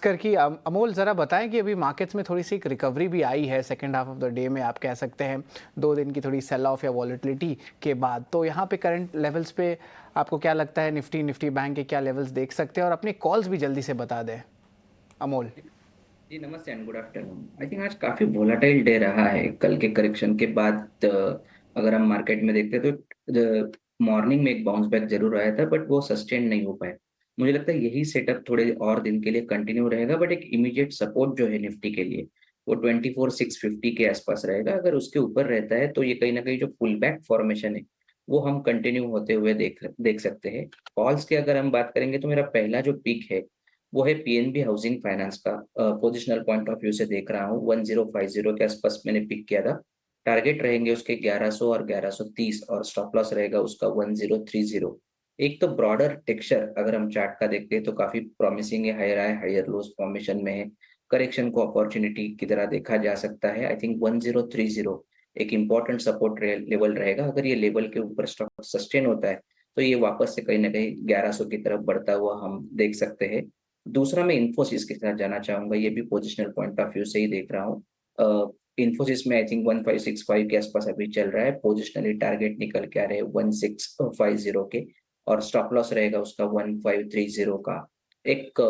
भास्कर की। अमोल ज़रा बताएं कि अभी मार्केट्स में थोड़ी सी एक रिकवरी भी आई है second half of the day में, आप कह सकते हैं 2 दिन की थोड़ी सेल ऑफ या वॉलेटिलिटी के बाद। तो यहाँ पे करंट लेवल्स पे आपको क्या लगता है, निफ्टी बैंक के क्या लेवल्स देख सकते हैं, और अपने कॉल्स भी जल्दी से बता दें अमोल। जी नमस्ते and good afternoon. I think आज काफी वोलाटाइल डे रहा है कल के करेक्शन के बाद। अगर हम मार्केट में देखते हैं तो मॉर्निंग में एक बाउंस बैक जरूर आया था, बट वो सस्टेन नहीं हो पाया। मुझे लगता है यही सेटअप थोड़े और दिन के लिए कंटिन्यू रहेगा, बट एक इमीडिएट सपोर्ट जो है निफ्टी के लिए वो 24,650 के आसपास रहेगा। अगर उसके ऊपर रहता है तो ये कहीं ना कहीं जो पुल बैक फॉर्मेशन है वो हम कंटिन्यू होते हुए देख देख सकते हैं। कॉल्स की अगर हम बात करेंगे तो मेरा पहला जो पिक है वो है पीएनबी हाउसिंग फाइनेंस का। पोजिशनल पॉइंट ऑफ व्यू से देख रहा हूँ 1050 के आसपास मैंने पिक किया था। टारगेट रहेंगे उसके 1100 और 1130, और स्टॉप लॉस रहेगा उसका 1030। एक तो ब्रॉडर टेक्सचर अगर हम चार्ट का देखते हैं तो काफी प्रॉमिसिंग है, higher high higher lows formation में है। करेक्शन को अपॉर्चुनिटी की तरह देखा जा सकता है। आई थिंक 1030 एक इंपॉर्टेंट सपोर्ट लेवल रहेगा। अगर ये लेवल के ऊपर स्टॉक सस्टेन होता है तो ये वापस से कहीं ना कहीं 1100 की तरफ बढ़ता हुआ हम देख सकते हैं। दूसरा मैं इन्फोसिस के साथ जाना चाहूंगा, ये भी पोजिशनल पॉइंट ऑफ व्यू से ही देख रहा हूँ। इन्फोसिस में आई थिंक 1565 के आसपास अभी चल रहा है। पोजिशनली टारगेट निकल के आ रहे हैं 1650 के, और स्टॉप लॉस रहेगा उसका 1530 का। एक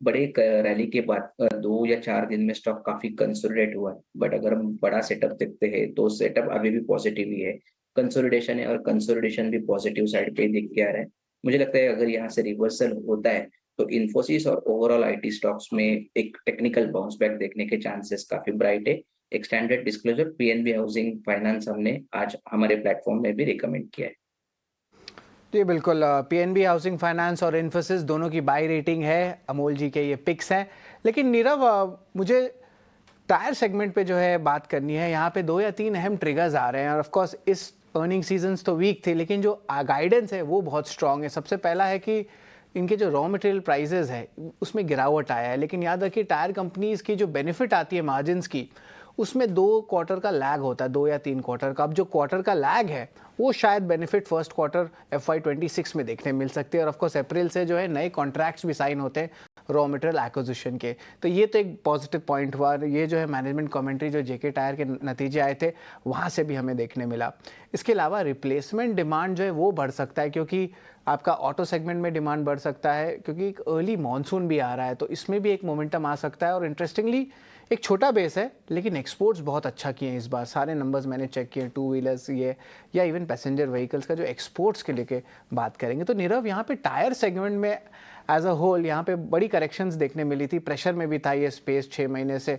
बड़े रैली के बाद 2 या 4 दिन में स्टॉक काफी कंसोलिडेट हुआ है, बट अगर हम बड़ा सेटअप देखते हैं तो सेटअप अभी भी पॉजिटिव ही है। कंसोलिडेशन है और कंसोलिडेशन भी पॉजिटिव साइड पे दिख के आ रहा है। मुझे लगता है अगर यहाँ से रिवर्सल होता है तो इन्फोसिस और ओवरऑल आईटी स्टॉक्स में एक टेक्निकल बाउंस बैक देखने के चांसेस काफी ब्राइट है। एक standard disclosure PNB housing finance हमने आज हमारे प्लेटफॉर्म में भी रिकमेंड किया है। जी बिल्कुल, पीएनबी हाउसिंग फाइनेंस और इन्फोसिस दोनों की बाई रेटिंग है। अमोल जी के ये पिक्स हैं। लेकिन नीरव, मुझे टायर सेगमेंट पे जो है बात करनी है। यहाँ पे 2 या 3 अहम ट्रिगर्स आ रहे हैं, और ऑफ कोर्स इस अर्निंग सीजन्स तो वीक थे, लेकिन जो गाइडेंस है वो बहुत स्ट्रांग है। सबसे पहला है कि इनके जो रॉ मटेरियल प्राइसेस है उसमें गिरावट आया है। लेकिन याद रखिए, टायर कंपनीज की जो बेनिफिट आती है मार्जिन की, उसमें 2 क्वार्टर का लैग होता है, 2 या 3 क्वार्टर का। अब जो क्वार्टर का लैग है वो शायद बेनिफिट फर्स्ट क्वार्टर FY26 में देखने मिल सकते हैं। और ऑफकोर्स अप्रैल से जो है नए कॉन्ट्रैक्ट्स भी साइन होते हैं रॉ मटेरियल एक्विजिशन के। तो ये तो एक पॉजिटिव पॉइंट हुआ। ये जो है मैनेजमेंट कमेंट्री जो जेके टायर के नतीजे आए थे वहाँ से भी हमें देखने मिला। इसके अलावा रिप्लेसमेंट डिमांड जो है वो बढ़ सकता है, क्योंकि आपका ऑटो सेगमेंट में डिमांड बढ़ सकता है, क्योंकि एक अर्ली मानसून भी आ रहा है, तो इसमें भी एक मोमेंटम आ सकता है। और इंटरेस्टिंगली एक छोटा बेस है, लेकिन एक्सपोर्ट्स बहुत अच्छा किए हैं इस बार। सारे नंबर्स मैंने चेक किए, टू व्हीलर्स ये या इवन पैसेंजर व्हीकल्स का जो एक्सपोर्ट्स के लेके बात करेंगे तो नीरव, यहाँ पे टायर सेगमेंट में एज अ होल यहाँ पे बड़ी करेक्शंस देखने मिली थी। प्रेशर में भी था ये स्पेस 6 महीने से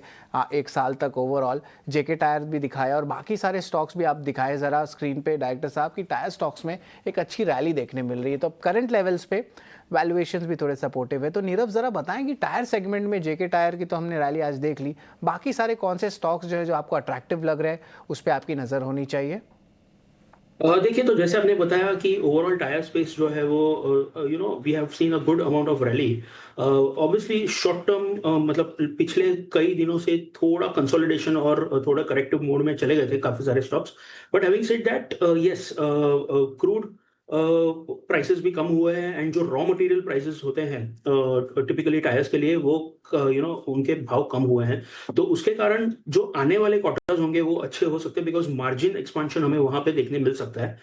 1 साल तक ओवरऑल। जेके टायर भी दिखाया और बाकी सारे स्टॉक्स भी आप दिखाए ज़रा स्क्रीन पे डायरेक्टर साहब की। टायर स्टॉक्स में एक अच्छी रैली देखने मिल रही है। तो अब करंट लेवल्स पे वैल्यूएशंस भी थोड़े सपोर्टिव है। तो नीरव ज़रा बताएं कि टायर सेगमेंट में जेके टायर की तो हमने रैली आज देख ली, बाकी सारे कौन से स्टॉक्स जो है जो आपको अट्रैक्टिव लग रहे हैं उस पर आपकी नज़र होनी चाहिए। देखिए, तो जैसे आपने बताया कि ओवरऑल टायर स्पेस जो है वो we have seen a good amount of rally. Obviously short term मतलब पिछले कई दिनों से थोड़ा कंसोलिडेशन और थोड़ा करेक्टिव मोड में चले गए थे काफी सारे stocks. But having said that, yes, crude prices भी कम हुए हैं, एंड जो रॉ मटेरियल प्राइसेस होते हैं टिपिकली टायर्स के लिए वो उनके भाव कम हुए हैं। तो उसके कारण जो आने वाले क्वार्टर्स होंगे वो अच्छे हो सकते हैं, बिकॉज मार्जिन एक्सपांशन हमें वहां पे देखने मिल सकता है।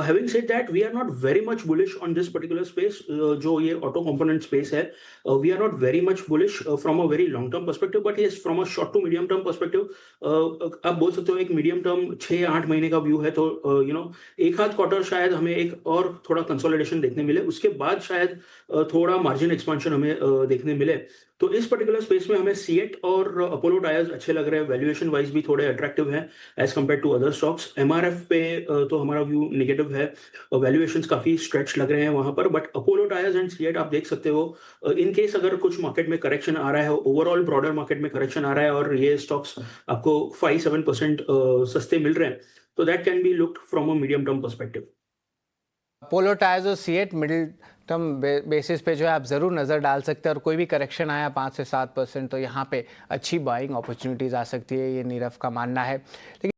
Having said that, we are not very much bullish on this particular space. जो ये ऑटो कंपोनेंट स्पेस है, we are not very much bullish from a very long term perspective, but yes, from a short to medium term perspective आप बोल सकते हो एक medium term 6 या 8 महीने का व्यू है। तो एक आध क्वार्टर शायद हमें एक और थोड़ा कंसोलिडेशन देखने मिले, उसके बाद शायद थोड़ा मार्जिन एक्सपांशन हमें देखने मिले। तो इस पर्टिकुलर स्पेस में हमें सीएट और अपोलो टायर्स अच्छे लग रहे हैं, वैल्यूएशन वाइज भी थोड़े अट्रैक्टिव हैं as compared to other stocks. MRF पे तो हमारा व्यू नेगेटिव है, वैल्यूएशंस काफी स्ट्रेच लग रहे हैं वहां पर। But Apollo Tyres and CEAT आप देख सकते हो, इन केस अगर कुछ मार्केट में करेक्शन आ रहा है, ओवरऑल ब्रॉडर मार्केट में करेक्शन आ रहा है और ये स्टॉक्स आपको 5-7% सस्ते मिल रहे हैं, तो that can be looked from a medium term perspective. Polo tyres और सीएट मिडिल टर्म बेसिस पे जो है आप ज़रूर नज़र डाल सकते हैं। और कोई भी करेक्शन आया 5 से 7% तो यहाँ पे अच्छी बाइंग अपॉर्चुनिटीज़ आ सकती है, ये नीरव का मानना है। लेकिन